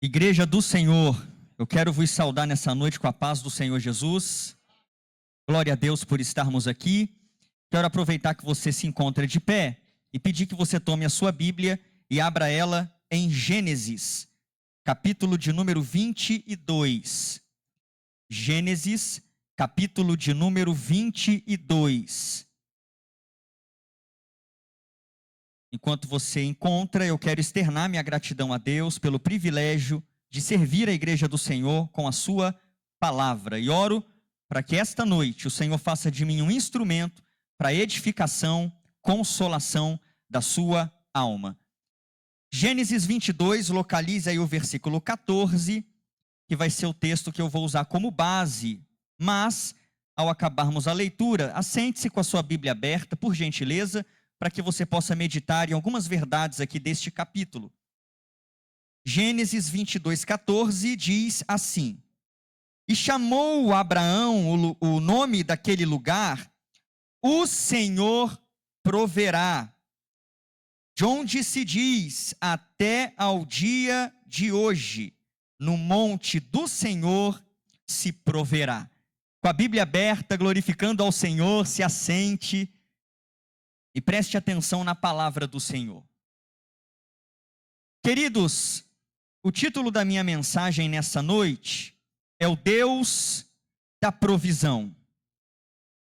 Igreja do Senhor, eu quero vos saudar nessa noite com a paz do Senhor Jesus. Glória a Deus por estarmos aqui. Quero aproveitar que você se encontra de pé e pedir que você tome a sua Bíblia e abra ela em Gênesis, capítulo de número 22. Gênesis, capítulo de número 22. Enquanto você encontra, eu quero externar minha gratidão a Deus pelo privilégio de servir a Igreja do Senhor com a sua palavra. E oro para que esta noite o Senhor faça de mim um instrumento para edificação, consolação da sua alma. Gênesis 22, localize aí o versículo 14, que vai ser o texto que eu vou usar como base. Mas, ao acabarmos a leitura, assente-se com a sua Bíblia aberta, por gentileza, para que você possa meditar em algumas verdades aqui deste capítulo. Gênesis 22, 14 diz assim: E chamou Abraão o nome daquele lugar, o Senhor proverá, de onde se diz até ao dia de hoje, no monte do Senhor se proverá. Com a Bíblia aberta, glorificando ao Senhor, se assente e preste atenção na palavra do Senhor. Queridos, o título da minha mensagem nessa noite é o Deus da provisão.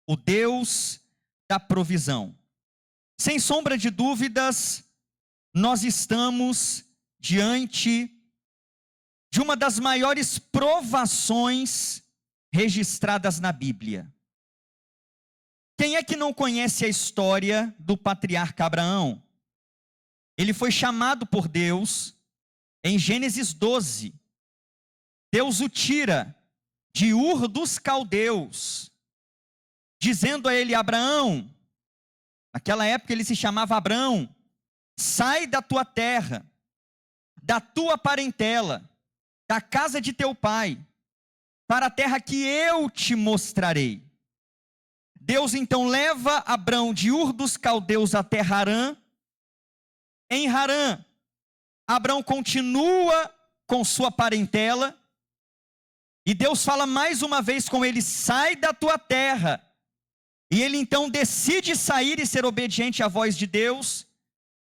O Deus da provisão. Sem sombra de dúvidas, nós estamos diante de uma das maiores provações registradas na Bíblia. Quem é que não conhece a história do patriarca Abraão? Ele foi chamado por Deus em Gênesis 12. Deus o tira de Ur dos Caldeus, dizendo a ele: Abraão, naquela época ele se chamava Abrão, sai da tua terra, da tua parentela, da casa de teu pai, para a terra que eu te mostrarei. Deus então leva Abrão de Ur dos Caldeus até Harã. Em Harã, Abrão continua com sua parentela, e Deus fala mais uma vez com ele: sai da tua terra. E ele então decide sair e ser obediente à voz de Deus.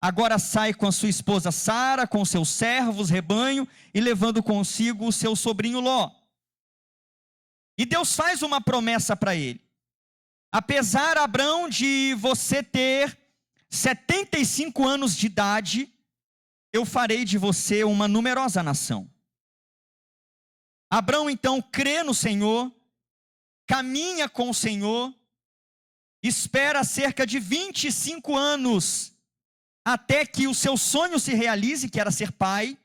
Agora sai com a sua esposa Sara, com seus servos, rebanho, e levando consigo o seu sobrinho Ló. E Deus faz uma promessa para ele: apesar, Abrão, de você ter 75 anos de idade, eu farei de você uma numerosa nação. Abrão então crê no Senhor, caminha com o Senhor, espera cerca de 25 anos até que o seu sonho se realize, que era ser pai,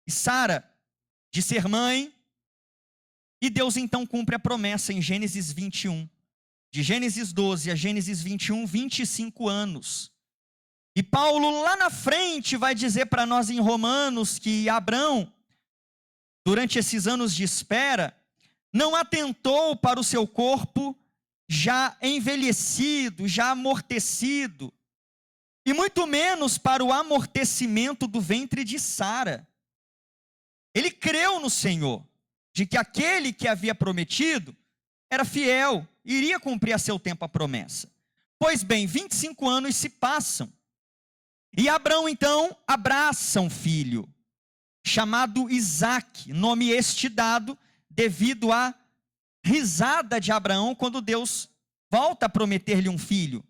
e Sara de ser mãe, e Deus então cumpre a promessa em Gênesis 21. De Gênesis 12 a Gênesis 21, 25 anos. E Paulo lá na frente vai dizer para nós em Romanos que Abrão, durante esses anos de espera, não atentou para o seu corpo já envelhecido, já amortecido, e muito menos para o amortecimento do ventre de Sara. Ele creu no Senhor, de que aquele que havia prometido era fiel, iria cumprir a seu tempo a promessa. Pois bem, 25 anos se passam, e Abrão então abraça um filho, chamado Isaque, nome este dado devido à risada de Abraão quando Deus volta a prometer-lhe um filho.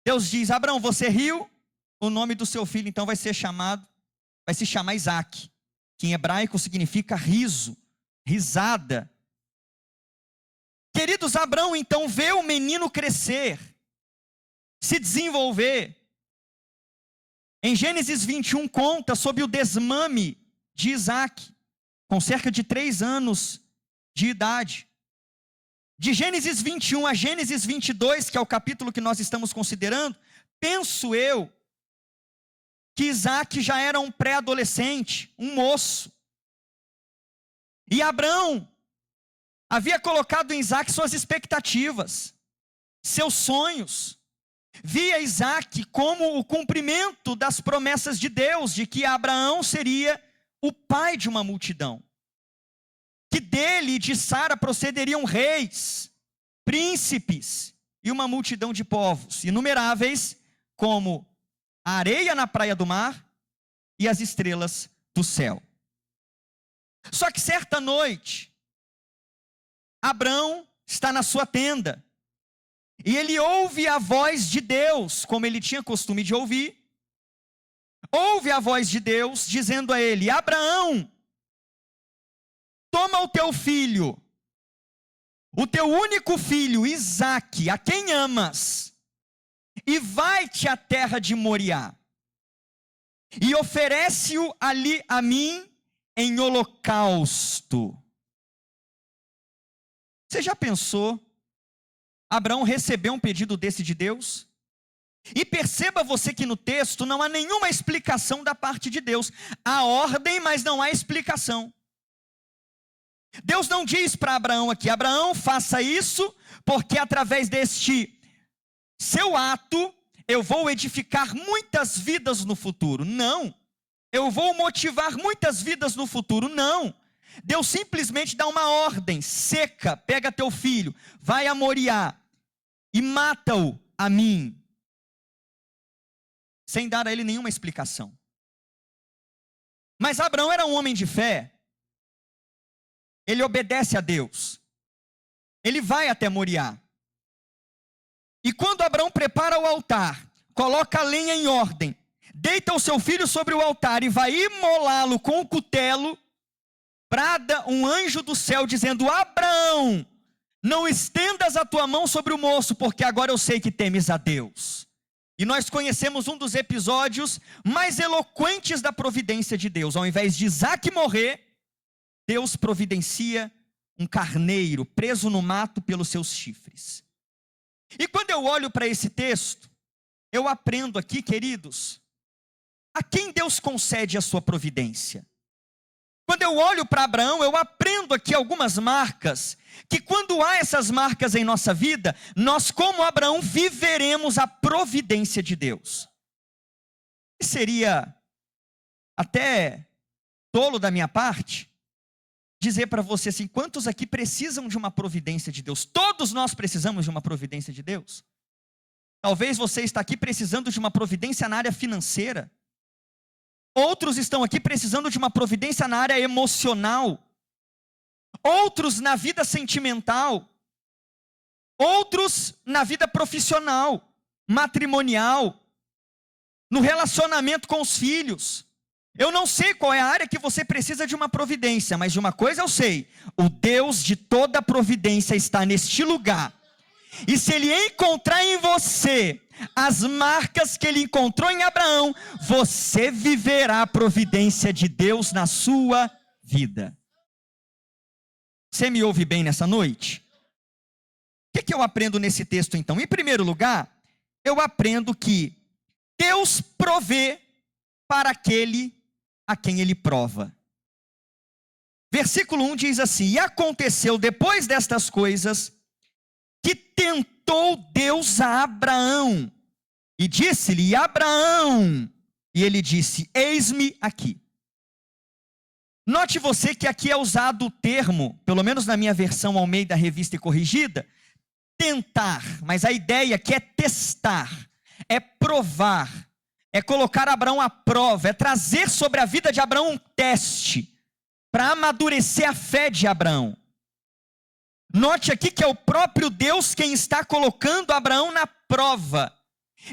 Deus diz: Abraão, você riu, o nome do seu filho então vai se chamar Isaque, que em hebraico significa riso, risada. Queridos, Abrão então vê o menino crescer, se desenvolver. Em Gênesis 21 conta sobre o desmame de Isaque, com cerca de 3 anos de idade. De Gênesis 21 a Gênesis 22, que é o capítulo que nós estamos considerando, penso eu que Isaque já era um pré-adolescente, um moço. E Abrão havia colocado em Isaque suas expectativas, seus sonhos. Via Isaque como o cumprimento das promessas de Deus, de que Abraão seria o pai de uma multidão, que dele e de Sara procederiam reis, príncipes e uma multidão de povos, inumeráveis como a areia na praia do mar e as estrelas do céu. Só que certa noite, Abrão está na sua tenda, e ele ouve a voz de Deus, como ele tinha costume de ouvir. Ouve a voz de Deus, dizendo a ele: Abraão, toma o teu filho, o teu único filho, Isaque, a quem amas, e vai-te à terra de Moriá, e oferece-o ali a mim em holocausto. Você já pensou Abraão recebeu um pedido desse de Deus? E perceba você que no texto não há nenhuma explicação da parte de Deus. Há ordem, mas não há explicação. Deus não diz para Abraão aqui: Abraão, faça isso, porque através deste seu ato, eu vou edificar muitas vidas no futuro. Não. Eu vou motivar muitas vidas no futuro. Não. Deus simplesmente dá uma ordem seca: pega teu filho, vai a Moriá e mata-o a mim, sem dar a ele nenhuma explicação. Mas Abraão era um homem de fé, ele obedece a Deus, ele vai até Moriá, e quando Abraão prepara o altar, coloca a lenha em ordem, deita o seu filho sobre o altar e vai imolá-lo com o cutelo, brada um anjo do céu dizendo: Abraão, não estendas a tua mão sobre o moço, porque agora eu sei que temes a Deus. E nós conhecemos um dos episódios mais eloquentes da providência de Deus. Ao invés de Isaque morrer, Deus providencia um carneiro preso no mato pelos seus chifres. E quando eu olho para esse texto, eu aprendo aqui, queridos, a quem Deus concede a sua providência. Quando eu olho para Abraão, eu aprendo aqui algumas marcas, que quando há essas marcas em nossa vida, nós, como Abraão, viveremos a providência de Deus. E seria até tolo da minha parte dizer para você assim: quantos aqui precisam de uma providência de Deus? Todos nós precisamos de uma providência de Deus. Talvez você está aqui precisando de uma providência na área financeira. Outros estão aqui precisando de uma providência na área emocional. Outros na vida sentimental. Outros na vida profissional, matrimonial, no relacionamento com os filhos. Eu não sei qual é a área que você precisa de uma providência, mas de uma coisa eu sei: o Deus de toda providência está neste lugar. E se Ele encontrar em você as marcas que Ele encontrou em Abraão, você viverá a providência de Deus na sua vida. Você me ouve bem nessa noite? O que eu aprendo nesse texto então? Em primeiro lugar, eu aprendo que Deus provê para aquele a quem Ele prova. Versículo 1 diz assim: e aconteceu depois destas coisas, que tentou Deus a Abraão, e disse-lhe: Abraão, e ele disse: eis-me aqui. Note você que aqui é usado o termo, pelo menos na minha versão Almeida Revista e Corrigida, tentar, mas a ideia aqui é testar, é provar, é colocar Abraão à prova, é trazer sobre a vida de Abraão um teste, para amadurecer a fé de Abraão. Note aqui que é o próprio Deus quem está colocando Abraão na prova.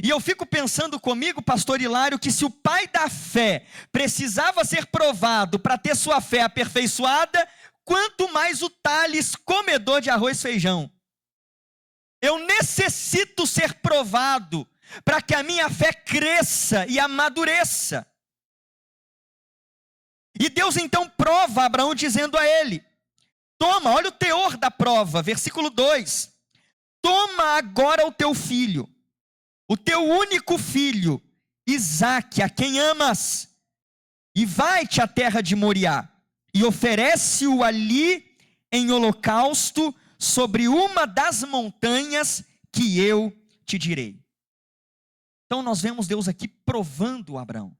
E eu fico pensando comigo, pastor Hilário, que se o pai da fé precisava ser provado para ter sua fé aperfeiçoada, quanto mais o Thales, comedor de arroz e feijão. Eu necessito ser provado para que a minha fé cresça e amadureça. E Deus então prova Abraão dizendo a ele: toma, olha o teor da prova, versículo 2. Toma agora o teu filho, o teu único filho, Isaque, a quem amas, e vai-te à terra de Moriá, e oferece-o ali em holocausto sobre uma das montanhas que eu te direi. Então nós vemos Deus aqui provando Abraão.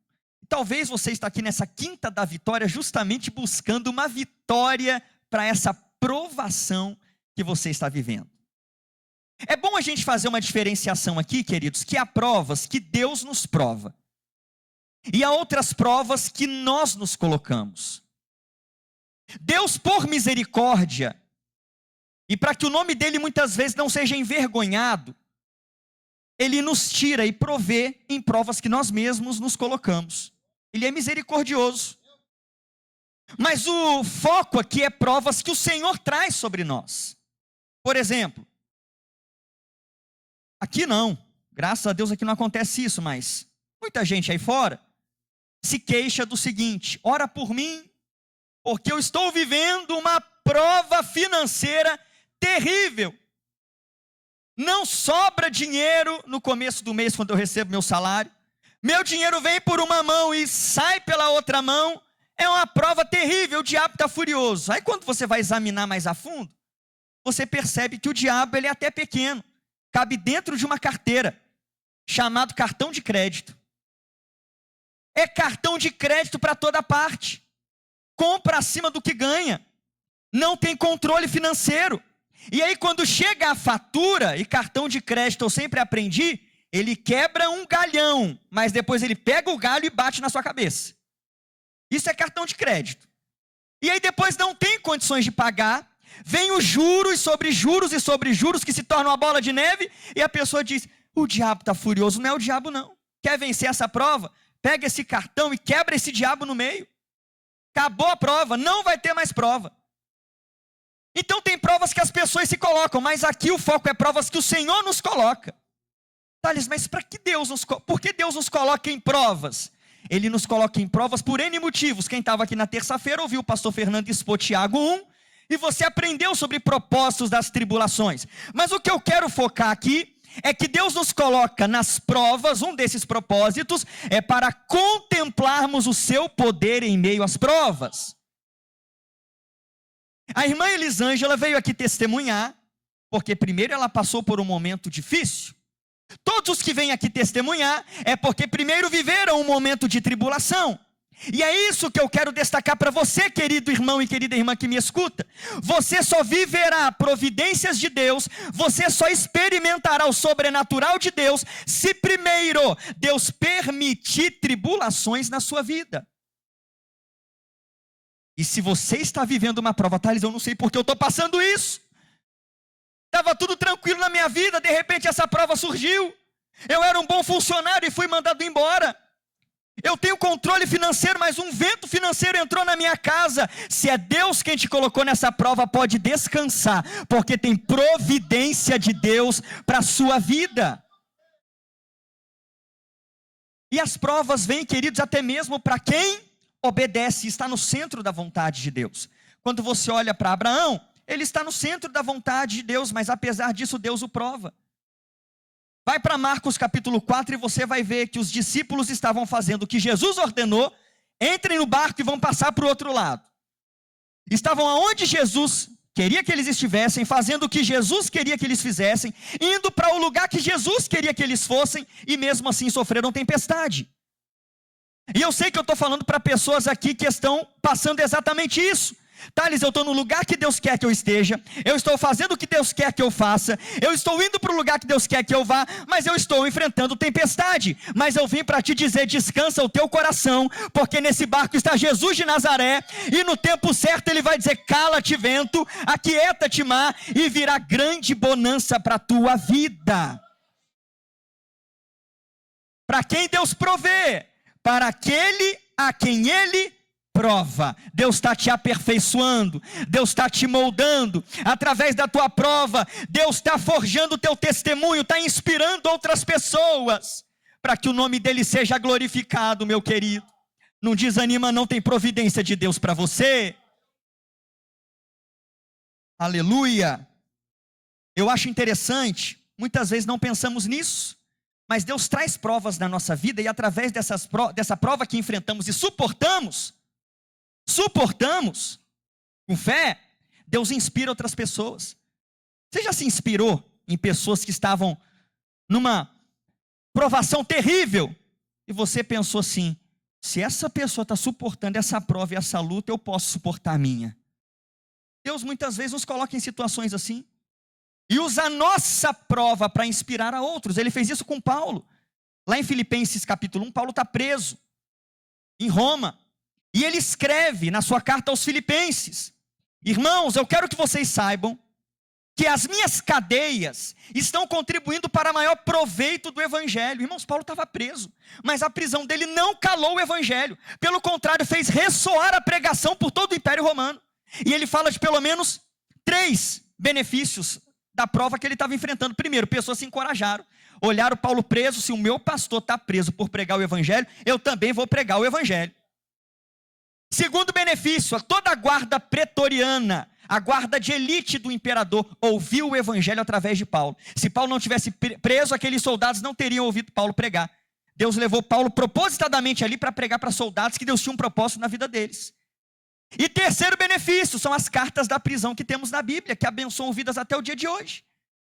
Talvez você está aqui nessa quinta da vitória justamente buscando uma vitória para essa provação que você está vivendo. É bom a gente fazer uma diferenciação aqui, queridos, que há provas que Deus nos prova. E há outras provas que nós nos colocamos. Deus, por misericórdia, e para que o nome dele muitas vezes não seja envergonhado, ele nos tira e provê em provas que nós mesmos nos colocamos. Ele é misericordioso. Mas o foco aqui é provas que o Senhor traz sobre nós. Por exemplo, aqui não, graças a Deus aqui não acontece isso, mas muita gente aí fora se queixa do seguinte: ora por mim, porque eu estou vivendo uma prova financeira terrível. Não sobra dinheiro no começo do mês quando eu recebo meu salário. Meu dinheiro vem por uma mão e sai pela outra mão. É uma prova terrível, o diabo está furioso. Aí quando você vai examinar mais a fundo, você percebe que o diabo ele é até pequeno. Cabe dentro de uma carteira, chamado cartão de crédito. É cartão de crédito para toda parte. Compra acima do que ganha. Não tem controle financeiro. E aí quando chega a fatura, e cartão de crédito eu sempre aprendi, ele quebra um galhão, mas depois ele pega o galho e bate na sua cabeça. Isso é cartão de crédito. E aí depois não tem condições de pagar, vem os juros sobre juros e sobre juros que se tornam uma bola de neve, e a pessoa diz: o diabo está furioso. Não é o diabo não. Quer vencer essa prova? Pega esse cartão e quebra esse diabo no meio. Acabou a prova, não vai ter mais prova. Então tem provas que as pessoas se colocam, mas aqui o foco é provas que o Senhor nos coloca. Thales, mas por que Deus nos coloca em provas? Ele nos coloca em provas por N motivos. Quem estava aqui na terça-feira ouviu o pastor Fernando expor Tiago 1, e você aprendeu sobre propósitos das tribulações. Mas o que eu quero focar aqui é que Deus nos coloca nas provas. Um desses propósitos é para contemplarmos o seu poder em meio às provas. A irmã Elisângela veio aqui testemunhar, porque primeiro ela passou por um momento difícil. Todos os que vêm aqui testemunhar é porque primeiro viveram um momento de tribulação. E é isso que eu quero destacar para você, querido irmão e querida irmã que me escuta. Você só viverá providências de Deus, você só experimentará o sobrenatural de Deus, se primeiro Deus permitir tribulações na sua vida. E se você está vivendo uma prova, Thales, eu não sei porque eu estou passando isso. Estava tudo tranquilo na minha vida, de repente essa prova surgiu. Eu era um bom funcionário e fui mandado embora. Eu tenho controle financeiro, mas um vento financeiro entrou na minha casa. Se é Deus quem te colocou nessa prova, pode descansar, porque tem providência de Deus para a sua vida. E as provas vêm, queridos, até mesmo para quem obedece, está no centro da vontade de Deus. Quando você olha para Abraão, ele está no centro da vontade de Deus, mas apesar disso Deus o prova. Vai para Marcos capítulo 4 e você vai ver que os discípulos estavam fazendo o que Jesus ordenou: entrem no barco e vão passar para o outro lado. Estavam aonde Jesus queria que eles estivessem, fazendo o que Jesus queria que eles fizessem, indo para o lugar que Jesus queria que eles fossem, e mesmo assim sofreram tempestade. E eu sei que eu estou falando para pessoas aqui que estão passando exatamente isso. Thales, eu estou no lugar que Deus quer que eu esteja, eu estou fazendo o que Deus quer que eu faça, eu estou indo para o lugar que Deus quer que eu vá, mas eu estou enfrentando tempestade. Mas eu vim para te dizer: descansa o teu coração, porque nesse barco está Jesus de Nazaré, e no tempo certo Ele vai dizer: cala-te vento, aquieta-te mar, e virá grande bonança para a tua vida. Para quem Deus provê? Para aquele a quem Ele prova. Deus está te aperfeiçoando, Deus está te moldando, através da tua prova, Deus está forjando o teu testemunho, está inspirando outras pessoas, para que o nome dEle seja glorificado, meu querido. Não desanima não, tem providência de Deus para você. Aleluia. Eu acho interessante, muitas vezes não pensamos nisso, mas Deus traz provas na nossa vida, e através dessa prova que enfrentamos e suportamos com fé, Deus inspira outras pessoas. Você já se inspirou em pessoas que estavam numa provação terrível, e você pensou assim: se essa pessoa está suportando essa prova e essa luta, eu posso suportar a minha. Deus muitas vezes nos coloca em situações assim, e usa a nossa prova para inspirar a outros. Ele fez isso com Paulo. Lá em Filipenses capítulo 1, Paulo está preso em Roma, e ele escreve na sua carta aos Filipenses: irmãos, eu quero que vocês saibam que as minhas cadeias estão contribuindo para maior proveito do evangelho. Irmãos, Paulo estava preso, mas a prisão dele não calou o evangelho, pelo contrário, fez ressoar a pregação por todo o Império Romano. E ele fala de pelo menos 3 benefícios da prova que ele estava enfrentando. Primeiro, pessoas se encorajaram, olharam Paulo preso: se o meu pastor está preso por pregar o evangelho, eu também vou pregar o evangelho. Segundo benefício, toda a guarda pretoriana, a guarda de elite do imperador, ouviu o evangelho através de Paulo. Se Paulo não tivesse preso, aqueles soldados não teriam ouvido Paulo pregar. Deus levou Paulo propositadamente ali para pregar para soldados que Deus tinha um propósito na vida deles. E terceiro benefício, são as cartas da prisão que temos na Bíblia, que abençoam vidas até o dia de hoje.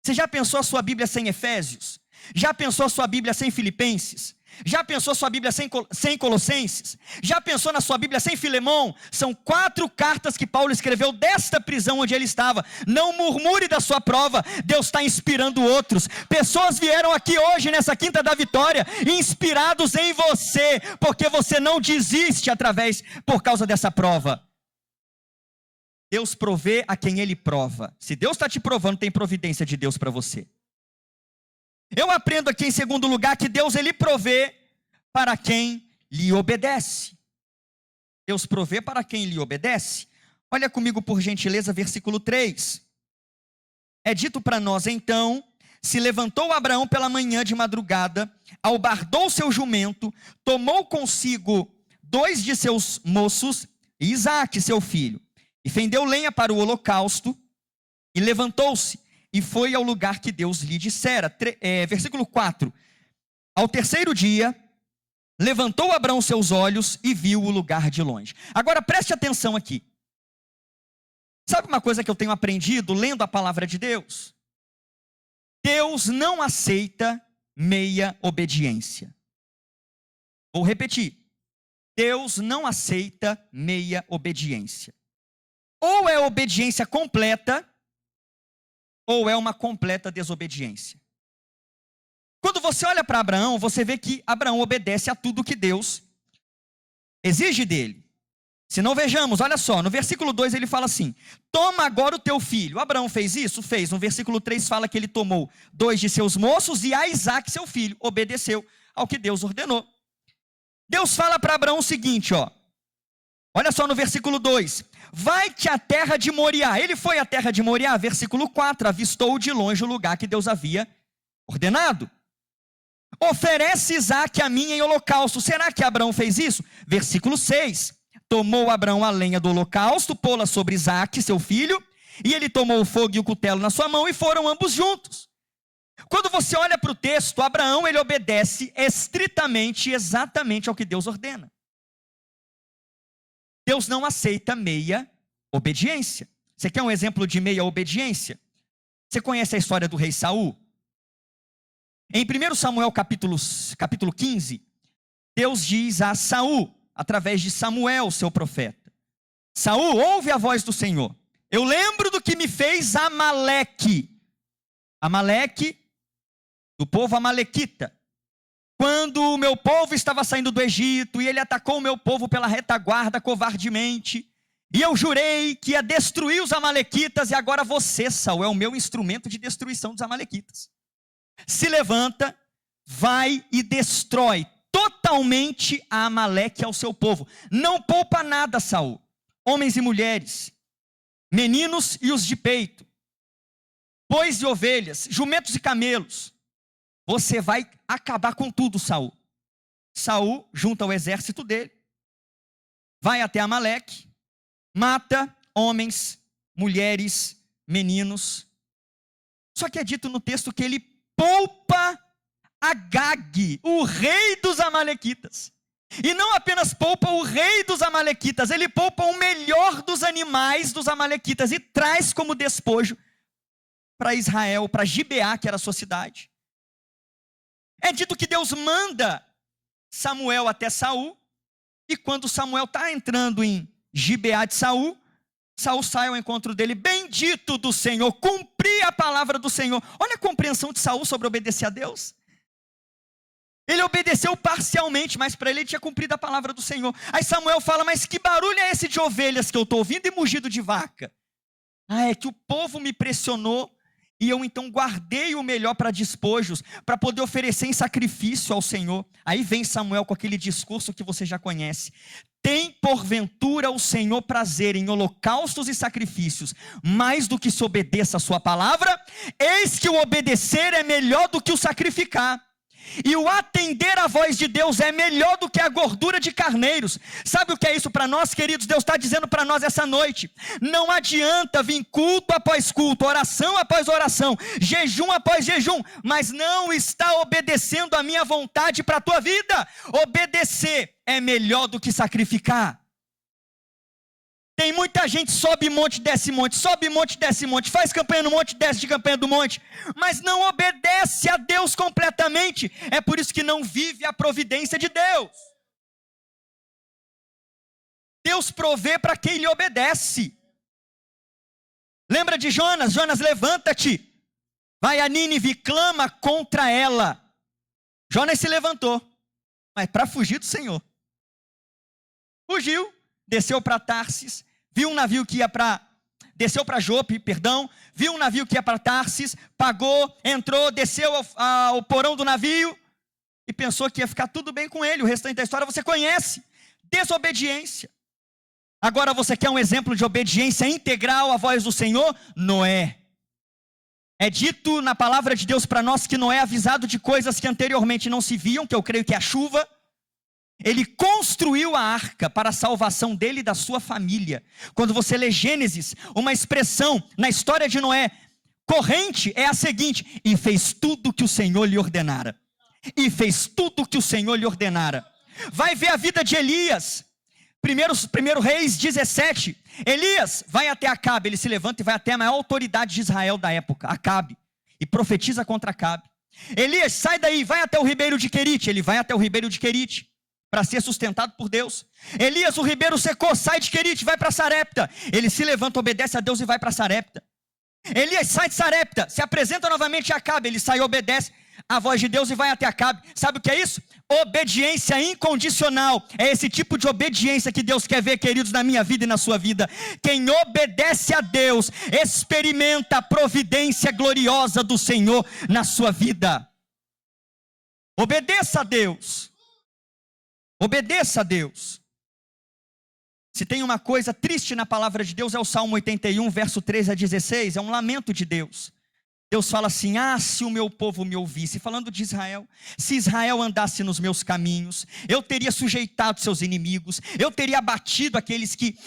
Você já pensou a sua Bíblia sem Efésios? Já pensou a sua Bíblia sem Filipenses? Já pensou a sua Bíblia sem Colossenses? Já pensou na sua Bíblia sem Filemão? São 4 cartas que Paulo escreveu desta prisão onde ele estava. Não murmure da sua prova, Deus está inspirando outros. Pessoas vieram aqui hoje nessa Quinta da Vitória, inspirados em você, porque você não desiste por causa dessa prova. Deus provê a quem Ele prova. Se Deus está te provando, tem providência de Deus para você. Eu aprendo aqui em segundo lugar que Deus Ele provê para quem lhe obedece. Deus provê para quem lhe obedece. Olha comigo por gentileza, versículo 3. É dito para nós: então, se levantou Abraão pela manhã de madrugada, albardou seu jumento, tomou consigo 2 de seus moços e Isaque, seu filho, e fendeu lenha para o holocausto, e levantou-se, e foi ao lugar que Deus lhe dissera. Versículo 4. Ao terceiro dia, levantou Abraão seus olhos e viu o lugar de longe. Agora preste atenção aqui. Sabe uma coisa que eu tenho aprendido lendo a palavra de Deus? Deus não aceita meia obediência. Vou repetir. Deus não aceita meia obediência. Ou é obediência completa, ou é uma completa desobediência. Quando você olha para Abraão, você vê que Abraão obedece a tudo que Deus exige dele. Se não, vejamos, olha só, no versículo 2 ele fala assim: toma agora o teu filho. Abraão fez isso? Fez. No versículo 3 fala que ele tomou 2 de seus moços e a Isaque, seu filho, obedeceu ao que Deus ordenou. Deus fala para Abraão o seguinte, olha só no versículo 2: vai-te à terra de Moriá. Ele foi à terra de Moriá, versículo 4, avistou de longe o lugar que Deus havia ordenado. Oferece Isaque a mim em holocausto. Será que Abraão fez isso? Versículo 6, tomou Abraão a lenha do holocausto, pô-la sobre Isaque, seu filho, e ele tomou o fogo e o cutelo na sua mão, e foram ambos juntos. Quando você olha para o texto, Abraão, ele obedece estritamente, exatamente ao que Deus ordena. Deus não aceita meia obediência. Você quer um exemplo de meia obediência? Você conhece a história do rei Saul? Em 1 Samuel capítulo 15, Deus diz a Saul, através de Samuel, seu profeta: Saul, ouve a voz do Senhor. Eu lembro do que me fez Amaleque. Amaleque, do povo amalequita. Quando o meu povo estava saindo do Egito, e ele atacou o meu povo pela retaguarda covardemente, e eu jurei que ia destruir os amalequitas, e agora você, Saul, é o meu instrumento de destruição dos amalequitas. Se levanta, vai e destrói totalmente a Amaleque ao seu povo. Não poupa nada, Saul. Homens e mulheres, meninos e os de peito, bois e ovelhas, jumentos e camelos. Você vai acabar com tudo, Saul. Saul junta o exército dele, vai até Amaleque, mata homens, mulheres, meninos. Só que é dito no texto que ele poupa Agag, o rei dos amalequitas. E não apenas poupa o rei dos amalequitas, ele poupa o melhor dos animais dos amalequitas e traz como despojo para Israel, para Gibeá, que era a sua cidade. É dito que Deus manda Samuel até Saul, E quando Samuel está entrando em Gibeá de Saul, Saul sai ao encontro dele, bendito do Senhor, cumpri a palavra do Senhor. Olha a compreensão de Saul sobre obedecer a Deus. Ele obedeceu parcialmente, mas para ele tinha cumprido a palavra do Senhor. Aí Samuel fala, mas que barulho é esse de ovelhas que eu estou ouvindo e mugido de vaca? Ah, é que o povo me pressionou e eu então guardei o melhor para despojos, para poder oferecer em sacrifício ao Senhor. Aí vem Samuel com aquele discurso que você já conhece. Tem porventura o Senhor prazer em holocaustos e sacrifícios, mais do que se obedeça a sua palavra? Eis que o obedecer é melhor do que o sacrificar. E o atender à voz de Deus é melhor do que a gordura de carneiros. Sabe o que é isso para nós, queridos? Deus está dizendo para nós essa noite: não adianta vir culto após culto, oração após oração, jejum após jejum, mas não está obedecendo a minha vontade para a tua vida. Obedecer é melhor do que sacrificar. Tem muita gente sobe monte, desce monte, sobe monte, desce monte, faz campanha no monte, desce de campanha do monte, mas não obedece a Deus completamente. É por isso que não vive a providência de Deus. Deus provê para quem lhe obedece. Lembra de Jonas? Jonas, levanta-te, vai a Nínive, clama contra ela. Jonas se levantou, mas para fugir do Senhor. Fugiu. Desceu para Tarsis, viu um navio que ia desceu para Jope, viu um navio que ia para Tarsis, pagou, entrou, desceu ao porão do navio e pensou que ia ficar tudo bem com ele. O restante da história você conhece. Desobediência. Agora você quer um exemplo de obediência integral à voz do Senhor? Noé. É dito na palavra de Deus para nós que Noé, avisado de coisas que anteriormente não se viam, que eu creio que é a chuva, ele construiu a arca para a salvação dele e da sua família. Quando você lê Gênesis, uma expressão na história de Noé corrente é a seguinte: e fez tudo o que o Senhor lhe ordenara. E fez tudo o que o Senhor lhe ordenara. Vai ver a vida de Elias. Primeiro Reis 17. Elias vai até Acabe, ele se levanta e vai até a maior autoridade de Israel da época, Acabe, e profetiza contra Acabe. Elias, sai daí, vai até o ribeiro de Querite. Ele vai até o ribeiro de Querite para ser sustentado por Deus. Elias, o ribeiro secou, sai de Querite, vai para Sarepta. Ele se levanta, obedece a Deus e vai para Sarepta. Elias sai de Sarepta, se apresenta novamente a Acabe. Ele sai e obedece a voz de Deus e vai até Acabe. Sabe o que é isso? Obediência incondicional. É esse tipo de obediência que Deus quer ver, queridos, na minha vida e na sua vida. Quem obedece a Deus experimenta a providência gloriosa do Senhor na sua vida. Obedeça a Deus. Obedeça a Deus. Se tem uma coisa triste na palavra de Deus, é o Salmo 81, verso 13 a 16, é um lamento de Deus. Deus fala assim: ah, se o meu povo me ouvisse, falando de Israel, se Israel andasse nos meus caminhos, eu teria sujeitado seus inimigos, eu teria abatido aqueles que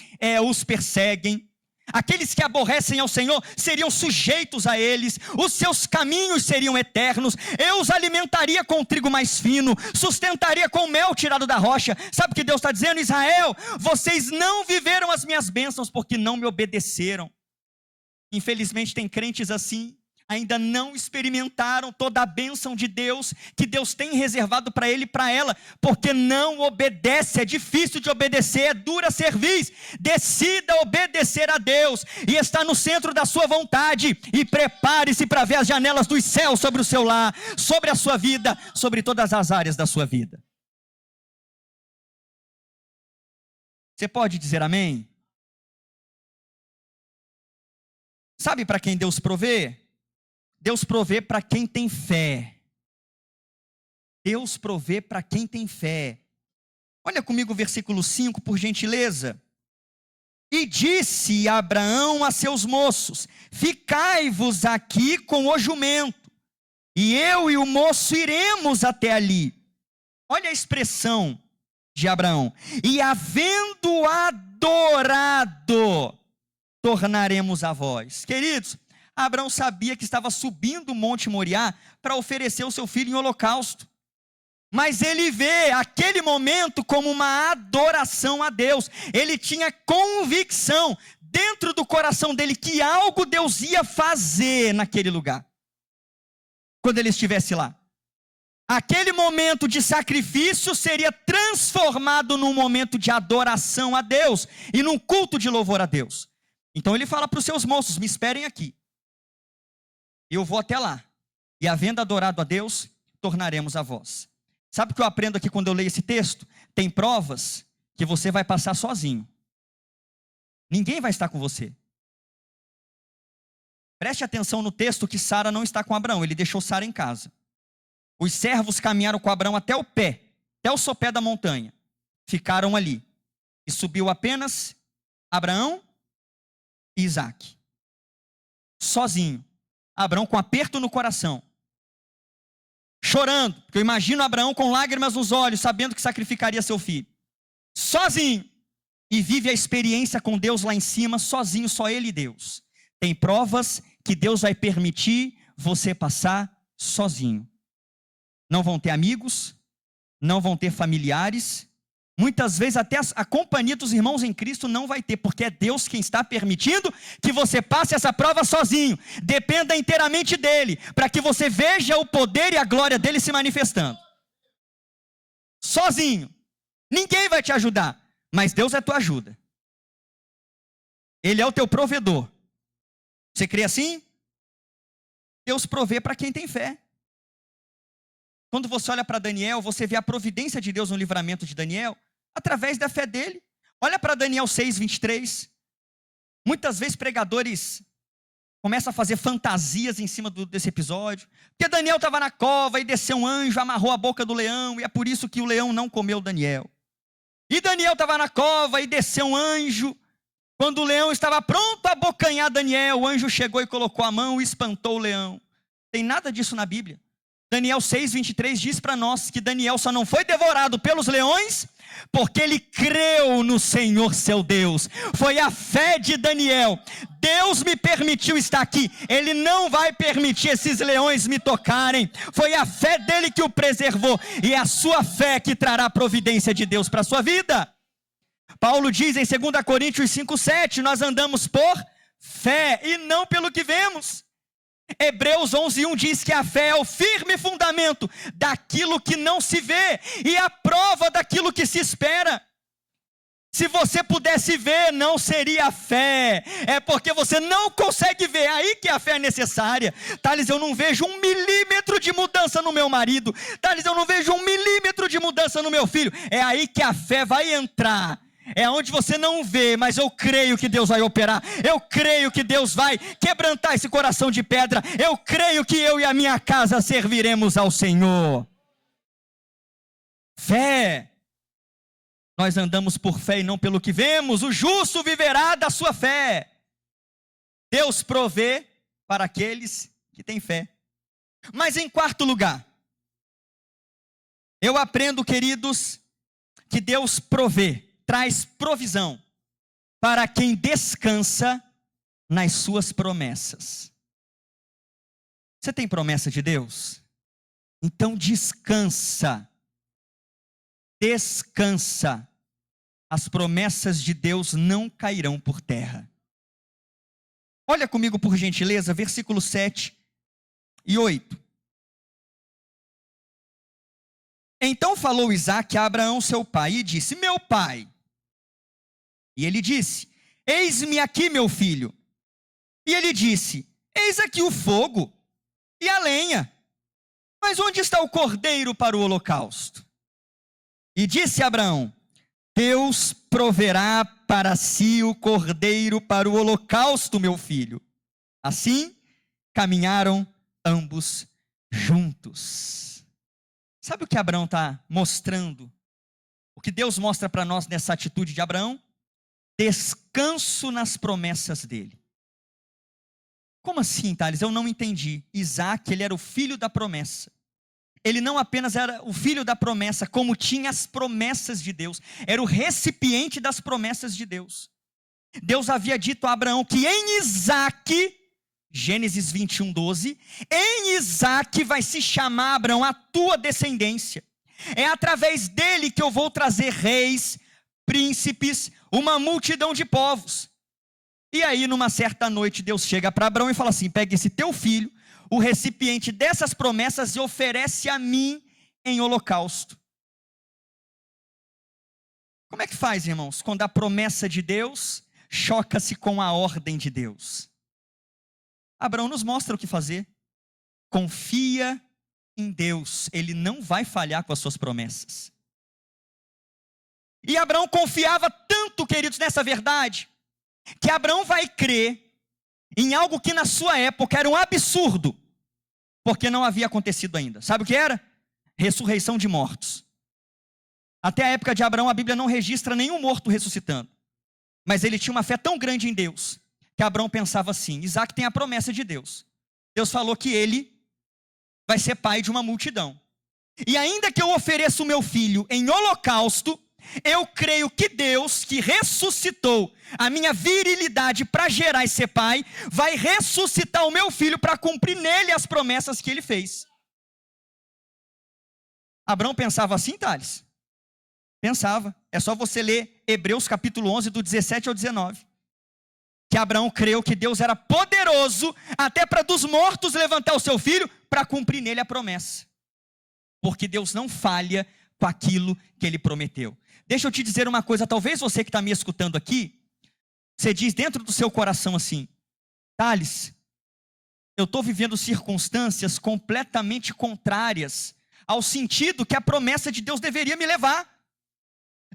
os perseguem. Aqueles que aborrecem ao Senhor seriam sujeitos a eles, os seus caminhos seriam eternos, eu os alimentaria com trigo mais fino, sustentaria com mel tirado da rocha. Sabe o que Deus está dizendo? Israel, vocês não viveram as minhas bênçãos porque não me obedeceram. Infelizmente tem crentes assim, ainda não experimentaram toda a bênção de Deus, que Deus tem reservado para ele e para ela, porque não obedece. É difícil de obedecer, é dura cerviz. Decida obedecer a Deus, e está no centro da sua vontade, e prepare-se para ver as janelas dos céus sobre o seu lar, sobre a sua vida, sobre todas as áreas da sua vida. Você pode dizer amém? Sabe para quem Deus provê? Deus provê para quem tem fé. Deus provê para quem tem fé. Olha comigo o versículo 5, por gentileza. E disse Abraão a seus moços: ficai-vos aqui com o jumento, e eu e o moço iremos até ali. Olha a expressão de Abraão: e havendo adorado, tornaremos a vós. Queridos, Abraão sabia que estava subindo o Monte Moriá para oferecer o seu filho em holocausto. Mas ele vê aquele momento como uma adoração a Deus. Ele tinha convicção dentro do coração dele que algo Deus ia fazer naquele lugar, quando ele estivesse lá. Aquele momento de sacrifício seria transformado num momento de adoração a Deus e num culto de louvor a Deus. Então ele fala para os seus moços: me esperem aqui, eu vou até lá, e havendo adorado a Deus, tornaremos a vós. Sabe o que eu aprendo aqui quando eu leio esse texto? Tem provas que você vai passar sozinho, ninguém vai estar com você. Preste atenção no texto que Sara não está com Abraão, ele deixou Sara em casa. Os servos caminharam com Abraão até o pé, até o sopé da montanha. Ficaram ali. E subiu apenas Abraão e Isaque. Sozinho. Abraão com aperto no coração. Chorando, porque eu imagino Abraão com lágrimas nos olhos, sabendo que sacrificaria seu filho. Sozinho. E vive a experiência com Deus lá em cima, sozinho, só ele e Deus. Tem provas que Deus vai permitir você passar sozinho. Não vão ter amigos, não vão ter familiares, muitas vezes até a companhia dos irmãos em Cristo não vai ter, porque é Deus quem está permitindo que você passe essa prova sozinho. Dependa inteiramente dele, para que você veja o poder e a glória dele se manifestando. Sozinho. Ninguém vai te ajudar, mas Deus é tua ajuda. Ele é o teu provedor. Você crê assim? Deus provê para quem tem fé. Quando você olha para Daniel, você vê a providência de Deus no livramento de Daniel, através da fé dele. Olha para Daniel 6, 23. Muitas vezes pregadores começam a fazer fantasias em cima desse episódio. Porque Daniel estava na cova e desceu um anjo, amarrou a boca do leão, e é por isso que o leão não comeu Daniel. E Daniel estava na cova e desceu um anjo. Quando o leão estava pronto a abocanhar Daniel, o anjo chegou e colocou a mão e espantou o leão. Tem nada disso na Bíblia. Daniel 6, 23 diz para nós que Daniel só não foi devorado pelos leões porque ele creu no Senhor seu Deus. Foi a fé de Daniel. Deus me permitiu estar aqui, ele não vai permitir esses leões me tocarem. Foi a fé dele que o preservou, e é a sua fé que trará a providência de Deus para a sua vida. Paulo diz em 2 Coríntios 5, 7, nós andamos por fé e não pelo que vemos. Hebreus 11:1 diz que a fé é o firme fundamento daquilo que não se vê e a prova daquilo que se espera. Se você pudesse ver, não seria fé, é porque você não consegue ver, é aí que a fé é necessária. Thales, eu não vejo 1 milímetro de mudança no meu marido. Thales, eu não vejo 1 milímetro de mudança no meu filho. É aí que a fé vai entrar. É onde você não vê, mas eu creio que Deus vai operar. Eu creio que Deus vai quebrantar esse coração de pedra. Eu creio que eu e a minha casa serviremos ao Senhor. Fé. Nós andamos por fé e não pelo que vemos. O justo viverá da sua fé. Deus provê para aqueles que têm fé. Mas em quarto lugar, eu aprendo, queridos, que Deus provê. Traz provisão para quem descansa nas suas promessas. Você tem promessa de Deus? Então descansa. Descansa. As promessas de Deus não cairão por terra. Olha comigo, por gentileza, versículos 7 e 8. Então falou Isaque a Abraão seu pai e disse: meu pai. E ele disse: eis-me aqui, meu filho. E ele disse: eis aqui o fogo e a lenha, mas onde está o cordeiro para o holocausto? E disse Abraão: Deus proverá para si o cordeiro para o holocausto, meu filho. Assim caminharam ambos juntos. Sabe o que Abraão está mostrando? O que Deus mostra para nós nessa atitude de Abraão? Descanso nas promessas dele. Como assim, Thales? Eu não entendi. Isaque, ele era o filho da promessa. Ele não apenas era o filho da promessa, como tinha as promessas de Deus. Era o recipiente das promessas de Deus. Deus havia dito a Abraão que em Isaque, Gênesis 21, 12, em Isaque vai se chamar, Abraão, a tua descendência. É através dele que eu vou trazer reis, príncipes, uma multidão de povos. E aí, numa certa noite, Deus chega para Abraão e fala assim: pega esse teu filho, o recipiente dessas promessas, e oferece a mim em holocausto. Como é que faz, irmãos, quando a promessa de Deus choca-se com a ordem de Deus? Abraão nos mostra o que fazer. Confia em Deus, Ele não vai falhar com as suas promessas. E Abraão confiava tanto, queridos, nessa verdade, que Abraão vai crer em algo que na sua época era um absurdo, porque não havia acontecido ainda. Sabe o que era? Ressurreição de mortos. Até a época de Abraão, a Bíblia não registra nenhum morto ressuscitando. Mas ele tinha uma fé tão grande em Deus, que Abraão pensava assim: Isaac tem a promessa de Deus. Deus falou que ele vai ser pai de uma multidão. E ainda que eu ofereça o meu filho em holocausto, eu creio que Deus, que ressuscitou a minha virilidade para gerar e ser pai, vai ressuscitar o meu filho para cumprir nele as promessas que ele fez. Abraão pensava assim, Thales? Pensava. É só você ler Hebreus capítulo 11, do 17 ao 19. Que Abraão creu que Deus era poderoso até para dos mortos levantar o seu filho para cumprir nele a promessa. Porque Deus não falha com aquilo que ele prometeu. Deixa eu te dizer uma coisa, talvez você que está me escutando aqui, você diz dentro do seu coração assim: Thales, eu estou vivendo circunstâncias completamente contrárias ao sentido que a promessa de Deus deveria me levar.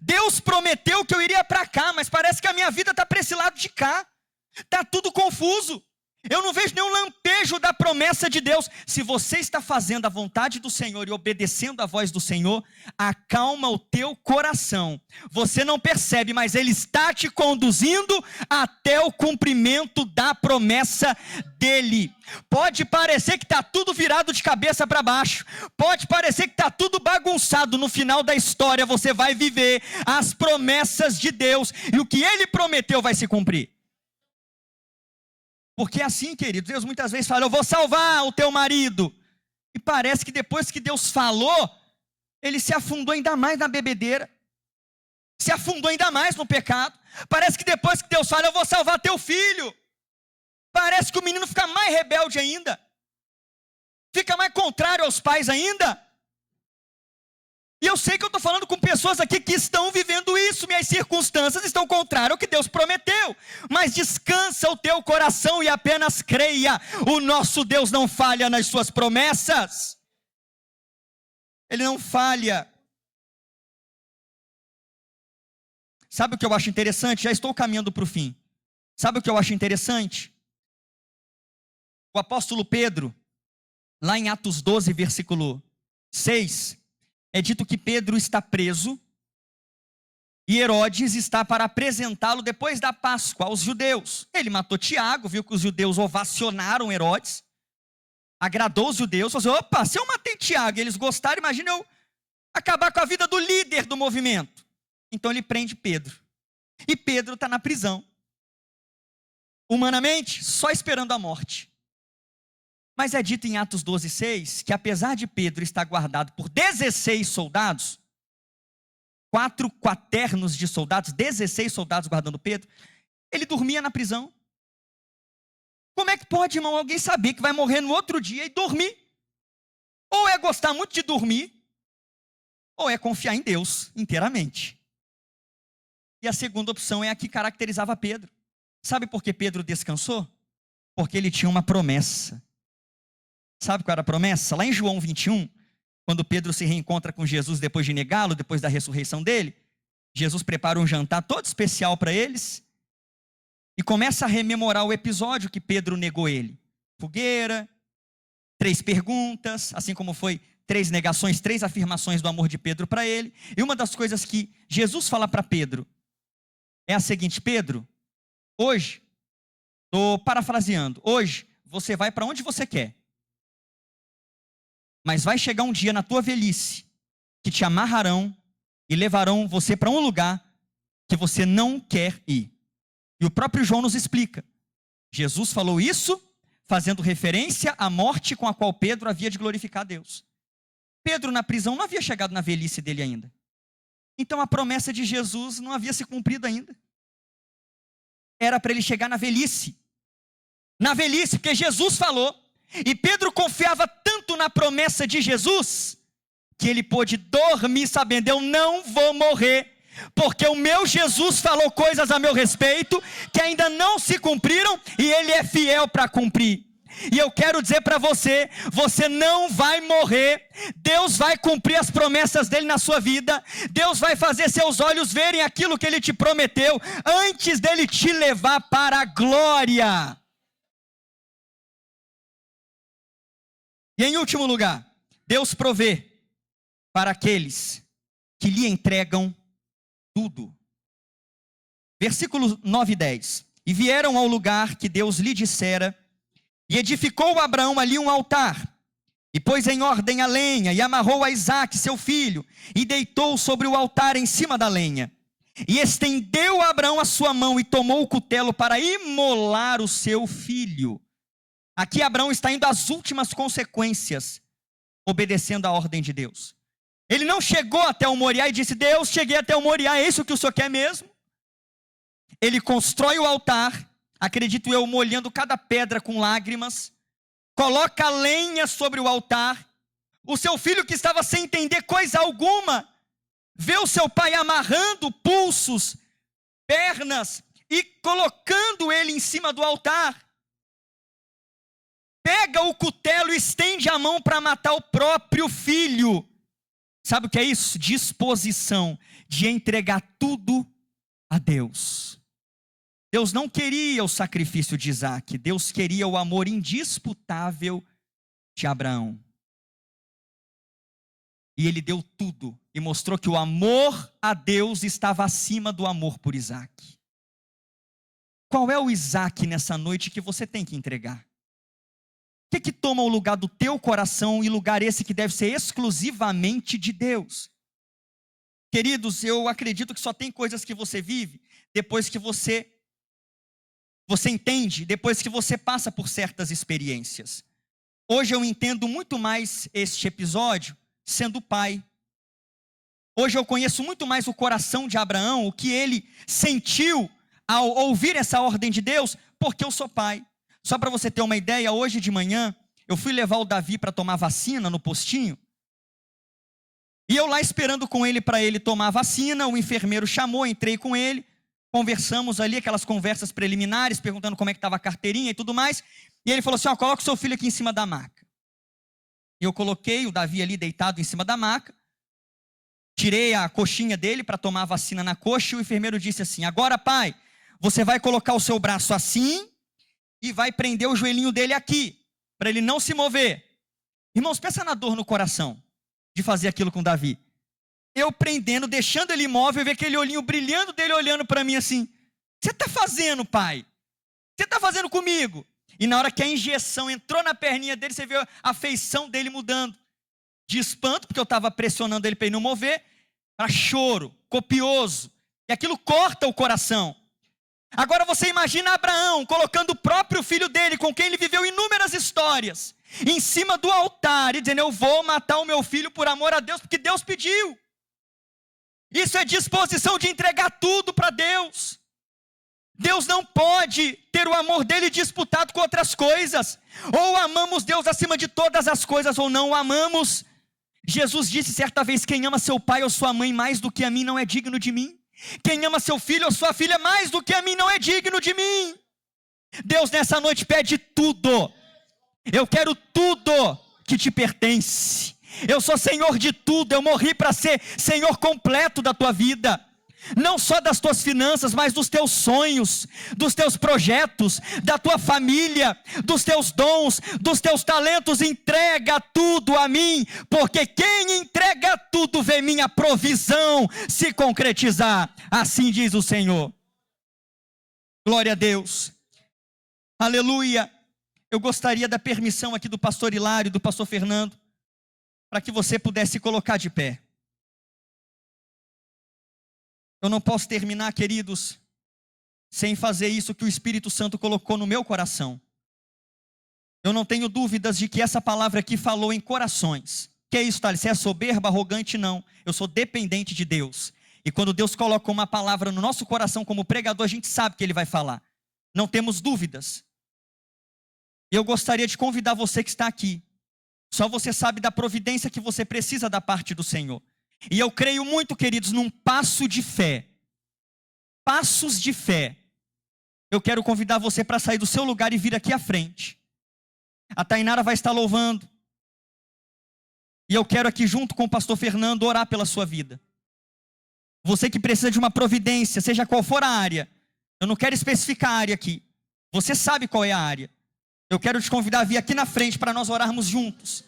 Deus prometeu que eu iria para cá, mas parece que a minha vida está para esse lado de cá. Está tudo confuso. Eu não vejo nenhum lampejo da promessa de Deus. Se você está fazendo a vontade do Senhor e obedecendo a voz do Senhor, acalma o teu coração. Você não percebe, mas Ele está te conduzindo até o cumprimento da promessa dEle. Pode parecer que está tudo virado de cabeça para baixo. Pode parecer que está tudo bagunçado. No final da história você vai viver as promessas de Deus. E o que Ele prometeu vai se cumprir. Porque é assim, queridos, Deus muitas vezes fala: eu vou salvar o teu marido. E parece que depois que Deus falou, ele se afundou ainda mais na bebedeira. Se afundou ainda mais no pecado. Parece que depois que Deus fala: eu vou salvar teu filho, parece que o menino fica mais rebelde ainda. Fica mais contrário aos pais ainda. E eu sei que eu estou falando com pessoas aqui que estão vivendo isso. Minhas circunstâncias estão contrárias ao que Deus prometeu. Mas descansa o teu coração e apenas creia. O nosso Deus não falha nas suas promessas. Ele não falha. Sabe o que eu acho interessante? Já estou caminhando para o fim. Sabe o que eu acho interessante? O apóstolo Pedro, lá em Atos 12, versículo 6... é dito que Pedro está preso e Herodes está para apresentá-lo depois da Páscoa aos judeus. Ele matou Tiago, viu que os judeus ovacionaram Herodes, agradou os judeus, falou assim: opa, se eu matei Tiago e eles gostaram, imagina eu acabar com a vida do líder do movimento. Então ele prende Pedro. E Pedro está na prisão. Humanamente, só esperando a morte. Mas é dito em Atos 12:6 que apesar de Pedro estar guardado por 16 soldados, 4 quaternos de soldados, 16 soldados guardando Pedro, ele dormia na prisão. Como é que pode, irmão, alguém saber que vai morrer no outro dia e dormir? Ou é gostar muito de dormir, ou é confiar em Deus inteiramente. E a segunda opção é a que caracterizava Pedro. Sabe por que Pedro descansou? Porque ele tinha uma promessa. Sabe qual era a promessa? Lá em João 21, quando Pedro se reencontra com Jesus depois de negá-lo, depois da ressurreição dele, Jesus prepara um jantar todo especial para eles e começa a rememorar o episódio que Pedro negou ele. Fogueira, 3 perguntas, assim como foi 3 negações, 3 afirmações do amor de Pedro para ele. E uma das coisas que Jesus fala para Pedro é a seguinte: Pedro, hoje, estou parafraseando, hoje você vai para onde você quer. Mas vai chegar um dia na tua velhice que te amarrarão e levarão você para um lugar que você não quer ir. E o próprio João nos explica. Jesus falou isso fazendo referência à morte com a qual Pedro havia de glorificar a Deus. Pedro na prisão não havia chegado na velhice dele ainda. Então a promessa de Jesus não havia se cumprido ainda. Era para ele chegar na velhice. Na velhice, porque Jesus falou. E Pedro confiava tanto na promessa de Jesus, que ele pôde dormir sabendo: eu não vou morrer, porque o meu Jesus falou coisas a meu respeito que ainda não se cumpriram e ele é fiel para cumprir. E eu quero dizer para você: você não vai morrer. Deus vai cumprir as promessas dele na sua vida. Deus vai fazer seus olhos verem aquilo que ele te prometeu antes dele te levar para a glória. E em último lugar, Deus provê para aqueles que lhe entregam tudo. Versículos 9 e 10. E vieram ao lugar que Deus lhe dissera, e edificou Abraão ali um altar, e pôs em ordem a lenha, e amarrou a Isaque seu filho, e deitou sobre o altar em cima da lenha. E estendeu Abraão a sua mão, e tomou o cutelo para imolar o seu filho. Aqui Abraão está indo às últimas consequências, obedecendo a ordem de Deus. Ele não chegou até o Moriá e disse: Deus, cheguei até o Moriá, é isso que o Senhor quer mesmo? Ele constrói o altar, acredito eu, molhando cada pedra com lágrimas, coloca a lenha sobre o altar. O seu filho, que estava sem entender coisa alguma, vê o seu pai amarrando pulsos, pernas e colocando ele em cima do altar. Pega o cutelo e estende a mão para matar o próprio filho. Sabe o que é isso? Disposição de entregar tudo a Deus. Deus não queria o sacrifício de Isaque, Deus queria o amor indisputável de Abraão. E ele deu tudo e mostrou que o amor a Deus estava acima do amor por Isaque. Qual é o Isaque nessa noite que você tem que entregar? O que toma o lugar do teu coração, e lugar esse que deve ser exclusivamente de Deus? Queridos, eu acredito que só tem coisas que você vive depois que você entende, depois que você passa por certas experiências. Hoje eu entendo muito mais este episódio sendo pai. Hoje eu conheço muito mais o coração de Abraão, o que ele sentiu ao ouvir essa ordem de Deus, porque eu sou pai. Só para você ter uma ideia, hoje de manhã, eu fui levar o Davi para tomar vacina no postinho, e eu lá esperando com ele para ele tomar a vacina, o enfermeiro chamou, entrei com ele, conversamos ali, aquelas conversas preliminares, perguntando como é que estava a carteirinha e tudo mais, e ele falou assim: coloca o seu filho aqui em cima da maca. E eu coloquei o Davi ali deitado em cima da maca, tirei a coxinha dele para tomar a vacina na coxa, e o enfermeiro disse assim: agora, pai, você vai colocar o seu braço assim, e vai prender o joelhinho dele aqui, para ele não se mover. Irmãos, pensa na dor no coração de fazer aquilo com Davi. Eu prendendo, deixando ele imóvel, e ver aquele olhinho brilhando dele olhando para mim assim: o que você está fazendo, pai? O que você está fazendo comigo? E na hora que a injeção entrou na perninha dele, você viu a feição dele mudando. De espanto, porque eu estava pressionando ele para ele não mover, para choro, copioso. E aquilo corta o coração. Agora você imagina Abraão colocando o próprio filho dele, com quem ele viveu inúmeras histórias, em cima do altar e dizendo: eu vou matar o meu filho por amor a Deus, porque Deus pediu. Isso é disposição de entregar tudo para Deus. Deus não pode ter o amor dele disputado com outras coisas. Ou amamos Deus acima de todas as coisas, ou não o amamos. Jesus disse certa vez: quem ama seu pai ou sua mãe mais do que a mim não é digno de mim. Quem ama seu filho ou sua filha mais do que a mim não é digno de mim. Deus nessa noite pede tudo. Eu quero tudo que te pertence. Eu sou Senhor de tudo. Eu morri para ser Senhor completo da tua vida. Não só das tuas finanças, mas dos teus sonhos, dos teus projetos, da tua família, dos teus dons, dos teus talentos. Entrega tudo a mim, porque quem entrega tudo vê minha provisão se concretizar. Assim diz o Senhor. Glória a Deus. Aleluia. Eu gostaria da permissão aqui do pastor Hilário e do pastor Fernando, para que você pudesse colocar de pé. Eu não posso terminar, queridos, sem fazer isso que o Espírito Santo colocou no meu coração. Eu não tenho dúvidas de que essa palavra aqui falou em corações. Que é isso, Thales? Você é soberba, arrogante? Não. Eu sou dependente de Deus. E quando Deus coloca uma palavra no nosso coração como pregador, a gente sabe que Ele vai falar. Não temos dúvidas. Eu gostaria de convidar você que está aqui Só você sabe da providência que você precisa da parte do Senhor. E eu creio muito, queridos, num passo de fé. Passos de fé. Eu quero convidar você para sair do seu lugar e vir aqui à frente. A Tainara vai estar louvando. E eu quero aqui junto com o pastor Fernando orar pela sua vida. Você que precisa de uma providência, seja qual for a área. Eu não quero especificar a área aqui. Você sabe qual é a área. Eu quero te convidar a vir aqui na frente para nós orarmos juntos.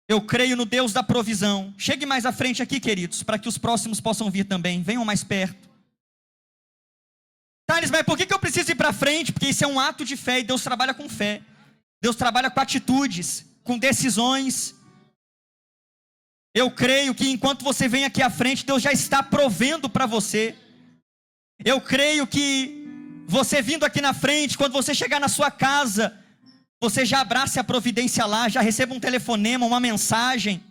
Eu creio no Deus da provisão. Chegue mais à frente aqui, queridos, para que os próximos possam vir também. Venham mais perto. Thales, mas por que eu preciso ir para frente? Porque isso é um ato de fé e Deus trabalha com fé. Deus trabalha com atitudes, com decisões. Eu creio que enquanto você vem aqui à frente, Deus já está provendo para você. Eu creio que você vindo aqui na frente, quando você chegar na sua casa, você já abrace a providência lá, já receba um telefonema, uma mensagem.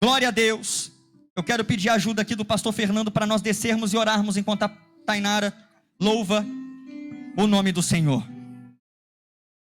Glória a Deus. Eu quero pedir ajuda aqui do pastor Fernando para nós descermos e orarmos enquanto a Tainara louva o nome do Senhor.